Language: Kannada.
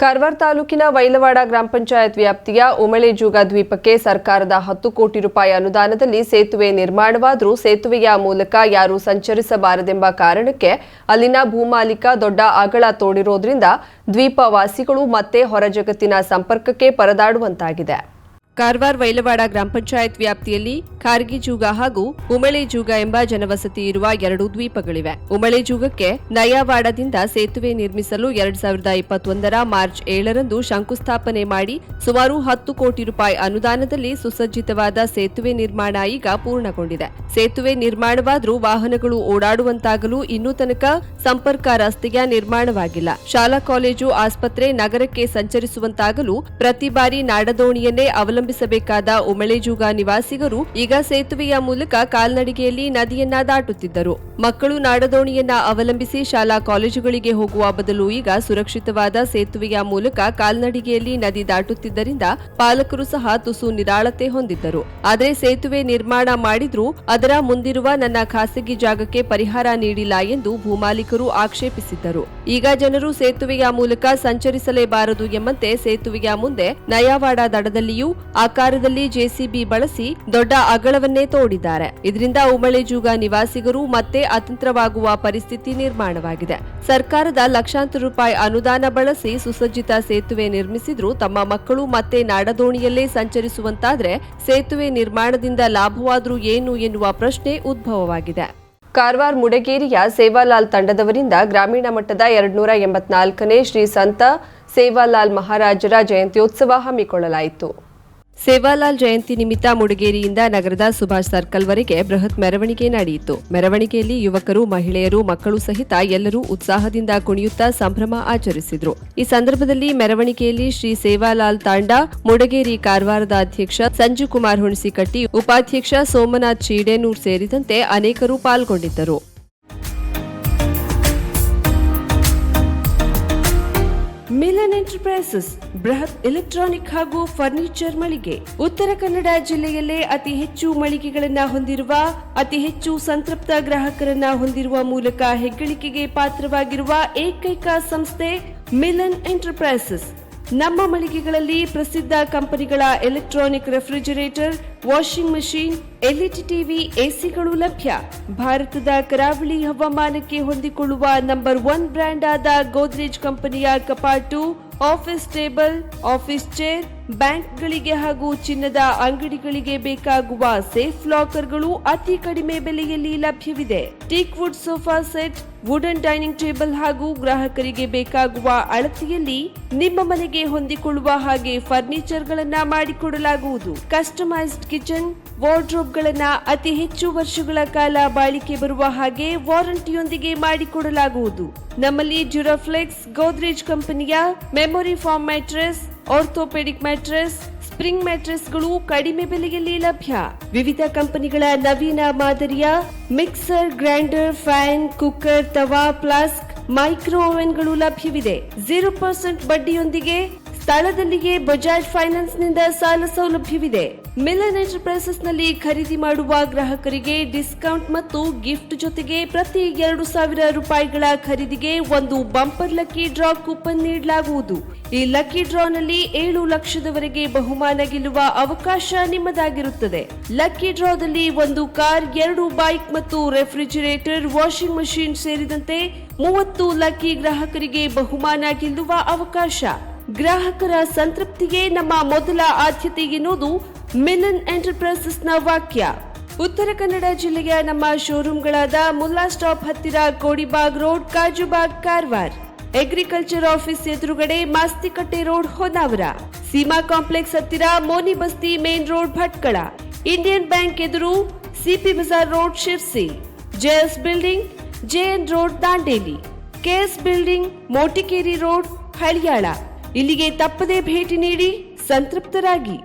ಕಾರವಾರ ತಾಲೂಕಿನ ವೈಲವಾಡ ಗ್ರಾಮ ಪಂಚಾಯತ್ ವ್ಯಾಪ್ತಿಯ ಉಮಳೆಜೂಗ ದ್ವೀಪಕ್ಕೆ ಸರ್ಕಾರದ 10 ಕೋಟಿ ರೂಪಾಯಿ ಅನುದಾನದಲ್ಲಿ ಸೇತುವೆ ನಿರ್ಮಾಣವಾದರೂ ಸೇತುವೆಯ ಮೂಲಕ ಯಾರೂ ಸಂಚರಿಸಬಾರದೆಂಬ ಕಾರಣಕ್ಕೆ ಅಲ್ಲಿನ ಭೂಮಾಲೀಕ ದೊಡ್ಡ ಅಗಳ ತೋಡಿರೋದ್ರಿಂದ ದ್ವೀಪವಾಸಿಗಳು ಮತ್ತೆ ಹೊರ ಜಗತ್ತಿನ ಸಂಪರ್ಕಕ್ಕೆ ಪರದಾಡುವಂತಾಗಿದೆ. ಕಾರವಾರ ವೈಲವಾಡ ಗ್ರಾಮ ಪಂಚಾಯತ್ ವ್ಯಾಪ್ತಿಯಲ್ಲಿ ಖಾರ್ಗಿಜೂಗ ಹಾಗೂ ಉಮಳೆಜೂಗ ಎಂಬ ಜನವಸತಿ ಇರುವ 2 ದ್ವೀಪಗಳಿವೆ. ಉಮಳೆಜೂಗಕ್ಕೆ ನಯಾವಾಡದಿಂದ ಸೇತುವೆ ನಿರ್ಮಿಸಲು 2021ರ ಮಾರ್ಚ್ 7ರಂದು ಶಂಕುಸ್ಥಾಪನೆ ಮಾಡಿ ಸುಮಾರು 10 ಕೋಟಿ ರೂಪಾಯಿ ಅನುದಾನದಲ್ಲಿ ಸುಸಜ್ಜಿತವಾದ ಸೇತುವೆ ನಿರ್ಮಾಣ ಈಗ ಪೂರ್ಣಗೊಂಡಿದೆ. ಸೇತುವೆ ನಿರ್ಮಾಣವಾದರೂ ವಾಹನಗಳು ಓಡಾಡುವಂತಾಗಲು ಇನ್ನೂ ತನಕ ಸಂಪರ್ಕ ರಸ್ತೆಯ ನಿರ್ಮಾಣವಾಗಿಲ್ಲ. ಶಾಲಾ ಕಾಲೇಜು ಆಸ್ಪತ್ರೆ ನಗರಕ್ಕೆ ಸಂಚರಿಸುವಂತಾಗಲು ಪ್ರತಿ ಬಾರಿ ನಾಡದೋಣಿಯನ್ನೇ ಅವಲಂಬಿಸಬೇಕಾದ ಉಮಳೆಜೂಗ ನಿವಾಸಿಗರು ಈಗ ಸೇತುವೆಯ ಮೂಲಕ ಕಾಲ್ನಡಿಗೆಯಲ್ಲಿ ನದಿಯನ್ನ ದಾಟುತ್ತಿದ್ದರು. ಮಕ್ಕಳು ನಾಡದೋಣಿಯನ್ನ ಅವಲಂಬಿಸಿ ಶಾಲಾ ಕಾಲೇಜುಗಳಿಗೆ ಹೋಗುವ ಬದಲು ಈಗ ಸುರಕ್ಷಿತವಾದ ಸೇತುವೆಯ ಮೂಲಕ ಕಾಲ್ನಡಿಗೆಯಲ್ಲಿ ನದಿ ದಾಟುತ್ತಿದ್ದರಿಂದ ಪಾಲಕರು ಸಹ ತುಸು ನಿರಾಳತೆ ಹೊಂದಿದ್ದರು. ಆದರೆ ಸೇತುವೆ ನಿರ್ಮಾಣ ಮಾಡಿದ್ರೂ ಅದರ ಮುಂದಿರುವ ನನ್ನ ಖಾಸಗಿ ಜಾಗಕ್ಕೆ ಪರಿಹಾರ ನೀಡಿಲ್ಲ ಎಂದು ಭೂಮಾಲೀಕರು ಆಕ್ಷೇಪಿಸಿದ್ದರು. ಈಗ ಜನರು ಸೇತುವೆಯ ಮೂಲಕ ಸಂಚರಿಸಲೇಬಾರದು ಎಂಬಂತೆ ಸೇತುವೆಯ ಮುಂದೆ ನಯಾವಾಡ ದಡದಲ್ಲಿಯೂ ಆಕಾರದಲ್ಲಿ ಜೆಸಿಬಿ ಬಳಸಿ ದೊಡ್ಡ ಅಗಳವನ್ನೇ ತೋಡಿದ್ದಾರೆ. ಇದರಿಂದ ಉಮಳೆಜೂಗ ನಿವಾಸಿಗರು ಮತ್ತೆ ಅತಂತ್ರವಾಗುವ ಪರಿಸ್ಥಿತಿ ನಿರ್ಮಾಣವಾಗಿದೆ. ಸರ್ಕಾರದ ಲಕ್ಷಾಂತರ ರೂಪಾಯಿ ಅನುದಾನ ಬಳಸಿ ಸುಸಜ್ಜಿತ ಸೇತುವೆ ನಿರ್ಮಿಸಿದ್ರೂ ತಮ್ಮ ಮಕ್ಕಳು ಮತ್ತೆ ನಾಡದೋಣಿಯಲ್ಲೇ ಸಂಚರಿಸುವಂತಾದ್ರೆ ಸೇತುವೆ ನಿರ್ಮಾಣದಿಂದ ಲಾಭವಾದ್ರೂ ಏನು ಎನ್ನುವ ಪ್ರಶ್ನೆ ಉದ್ಭವವಾಗಿದೆ. ಕಾರವಾರ ಮುಡಗೇರಿಯ ಸೇವಾಲಾಲ್ ತಂಡದವರಿಂದ ಗ್ರಾಮೀಣ ಮಟ್ಟದ 284ನೇ ಶ್ರೀ ಸಂತ ಸೇವಾಲಾಲ್ ಮಹಾರಾಜರ ಜಯಂತ್ಯೋತ್ಸವ ಹಮ್ಮಿಕೊಳ್ಳಲಾಯಿತು. ಸೇವಾಲಾಲ್ ಜಯಂತಿ ನಿಮಿತ್ತ ಮುಡಗೇರಿಯಿಂದ ನಗರದ ಸುಭಾಷ್ ಸರ್ಕಲ್ವರೆಗೆ ಬೃಹತ್ ಮೆರವಣಿಗೆ ನಡೆಯಿತು. ಮೆರವಣಿಗೆಯಲ್ಲಿ ಯುವಕರು, ಮಹಿಳೆಯರು, ಮಕ್ಕಳು ಸಹಿತ ಎಲ್ಲರೂ ಉತ್ಸಾಹದಿಂದ ಕುಣಿಯುತ್ತಾ ಸಂಭ್ರಮ ಆಚರಿಸಿದ್ರು. ಈ ಸಂದರ್ಭದಲ್ಲಿ ಮೆರವಣಿಗೆಯಲ್ಲಿ ಶ್ರೀ ಸೇವಾಲಾಲ್ ತಾಂಡ ಮುಡಗೇರಿ ಕಾರವಾರದ ಅಧ್ಯಕ್ಷ ಸಂಜುಕುಮಾರ್ ಹುಣಸಿಕಟ್ಟಿ, ಉಪಾಧ್ಯಕ್ಷ ಸೋಮನಾಥ್ ಚೀಡೇನೂರ್ ಸೇರಿದಂತೆ ಅನೇಕರು ಪಾಲ್ಗೊಂಡಿದ್ದರು. ಮಿಲನ್ ಎಂಟರ್ಪ್ರೈಸಸ್ ಬೃಹತ್ ಎಲೆಕ್ಟ್ರಾನಿಕ್ ಹಾಗೂ ಫರ್ನಿಚರ್ ಮಳಿಗೆ. ಉತ್ತರ ಕನ್ನಡ ಜಿಲ್ಲೆಯಲ್ಲೇ ಅತಿ ಹೆಚ್ಚು ಮಳಿಗೆಗಳನ್ನು ಹೊಂದಿರುವ, ಅತಿ ಹೆಚ್ಚು ಸಂತೃಪ್ತ ಗ್ರಾಹಕರನ್ನ ಹೊಂದಿರುವ ಮೂಲಕ ಹೆಗ್ಗಳಿಕೆಗೆ ಪಾತ್ರವಾಗಿರುವ ಏಕೈಕ ಸಂಸ್ಥೆ ಮಿಲನ್ ಎಂಟರ್ಪ್ರೈಸಸ್. ನಮ್ಮ ಮಳಿಗೆಗಳಲ್ಲಿ ಪ್ರಸಿದ್ಧ ಕಂಪನಿಗಳ electronic refrigerator, washing machine, LED TV, ಎಸಿಗಳು ಲಭ್ಯ. ಭಾರತದ ಕರಾವಳಿ ಹವಾಮಾನಕ್ಕೆ ಹೊಂದಿಕೊಳ್ಳುವ ನಂಬರ್ 1 ಬ್ರ್ಯಾಂಡ್ ಆದ ಗೋದ್ರೇಜ್ ಕಂಪನಿಯ ಕಪಾಟು, ಆಫೀಸ್ ಟೇಬಲ್, ಆಫೀಸ್ ಚೇರ್, ಬ್ಯಾಂಕ್ಗಳಿಗೆ ಹಾಗೂ ಚಿನ್ನದ ಅಂಗಡಿಗಳಿಗೆ ಬೇಕಾಗುವ ಸೇಫ್ ಲಾಕರ್ಗಳು ಅತಿ ಕಡಿಮೆ ಬೆಲೆಯಲ್ಲಿ ಲಭ್ಯವಿದೆ. Teak wood sofa set, wooden dining table ಹಾಗೂ ಗ್ರಾಹಕರಿಗೆ ಬೇಕಾಗುವ ಅಳತೆಯಲ್ಲಿ ನಿಮ್ಮ ಮನೆಗೆ ಹೊಂದಿಕೊಳ್ಳುವ ಹಾಗೆ ಫರ್ನಿಚರ್ ಗಳನ್ನ ಮಾಡಿಕೊಡಲಾಗುವುದು. ಕಸ್ಟಮೈಸ್ಡ್ ಕಿಚನ್, ವಾರ್ಡ್ರೋಬ್ ಗಳನ್ನ ಅತಿ ಹೆಚ್ಚು ವರ್ಷಗಳ ಕಾಲ ಬಾಳಿಕೆ ಬರುವ ಹಾಗೆ ವಾರಂಟಿಯೊಂದಿಗೆ ಮಾಡಿಕೊಡಲಾಗುವುದು. ನಮ್ಮಲ್ಲಿ ಡ್ಯೂರಾಫ್ಲೆಕ್ಸ್, ಗೋದ್ರೇಜ್ ಕಂಪನಿಯ memory foam mattress, orthopaedic mattress, spring ಮ್ಯಾಟ್ರೆಸ್ಗಳು ಕಡಿಮೆ ಬೆಲೆಯಲ್ಲಿ ಲಭ್ಯ. ವಿವಿಧ ಕಂಪನಿಗಳ ನವೀನ ಮಾದರಿಯ ಮಿಕ್ಸರ್, ಗ್ರೈಂಡರ್, ಫ್ಯಾನ್, ಕುಕ್ಕರ್, ತವಾ, ಫ್ಲಾಸ್ಕ್, ಮೈಕ್ರೋ ಓವೆನ್ಗಳು ಲಭ್ಯವಿದೆ. 0% ಬಡ್ಡಿಯೊಂದಿಗೆ ಸ್ಥಳದಲ್ಲಿಯೇ ಬಜಾಜ್ ಫೈನಾನ್ಸ್ ನಿಂದ ಸಾಲ ಸೌಲಭ್ಯವಿದೆ. ಮಿಲನ್ ಎಂಟರ್ಪ್ರೈಸಸ್ ನಲ್ಲಿ ಖರೀದಿ ಮಾಡುವ ಗ್ರಾಹಕರಿಗೆ ಡಿಸ್ಕೌಂಟ್ ಮತ್ತು ಗಿಫ್ಟ್ ಜೊತೆಗೆ ಪ್ರತಿ 2,000 ರೂಪಾಯಿಗಳ ಖರೀದಿಗೆ ಒಂದು ಬಂಪರ್ ಲಕ್ಕಿ ಡ್ರಾ ಕೂಪನ್ ನೀಡಲಾಗುವುದು. ಈ ಲಕ್ಕಿ ಡ್ರಾ ನಲ್ಲಿ 7 ಲಕ್ಷದವರೆಗೆ ಬಹುಮಾನ ಗೆಲ್ಲುವ ಅವಕಾಶ ನಿಮ್ಮದಾಗಿರುತ್ತದೆ. ಲಕ್ಕಿ ಡ್ರಾದಲ್ಲಿ 1 ಕಾರ್, 2 ಬೈಕ್ ಮತ್ತು ರೆಫ್ರಿಜರೇಟರ್, ವಾಷಿಂಗ್ ಮಷೀನ್ ಸೇರಿದಂತೆ 30 ಲಕ್ಕಿ ಗ್ರಾಹಕರಿಗೆ ಬಹುಮಾನ ಗೆಲ್ಲುವ ಅವಕಾಶ. ಗ್ರಾಹಕರ ಸಂತೃಪ್ತಿಗೆ ನಮ್ಮ ಮೊದಲ ಆದ್ಯತೆ ಎನ್ನುವುದು ಮಿಲನ್ ಎಂಟರ್ಪ್ರೈಸಸ್ ನ ವಾಕ್ಯ. ಉತ್ತರ ಕನ್ನಡ ಜಿಲ್ಲೆಯ ನಮ್ಮ ಶೋರೂಮ್ಗಳಾದ ಮುಲ್ಲಾ ಸ್ಟಾಪ್ ಹತ್ತಿರ Kodibag road, Kajubag, Karwar, agriculture office ಎದುರುಗಡೆ ಮಾಸ್ತಿಕಟ್ಟೆ ರೋಡ್, ಹೊನ್ನಾವರ, ಸೀಮಾ ಕಾಂಪ್ಲೆಕ್ಸ್ ಹತ್ತಿರ Moni Basti main road, Bhatkal, Indian bank ಎದುರು CP Bazar road, Sirsi, JS building, JN road, Dandeli, KS building, Motikeri road, Haliyal. ಇಲ್ಲಿಗೆ ತಪ್ಪದೇ ಭೇಟಿ ನೀಡಿ ಸಂತೃಪ್ತರಾಗಿ.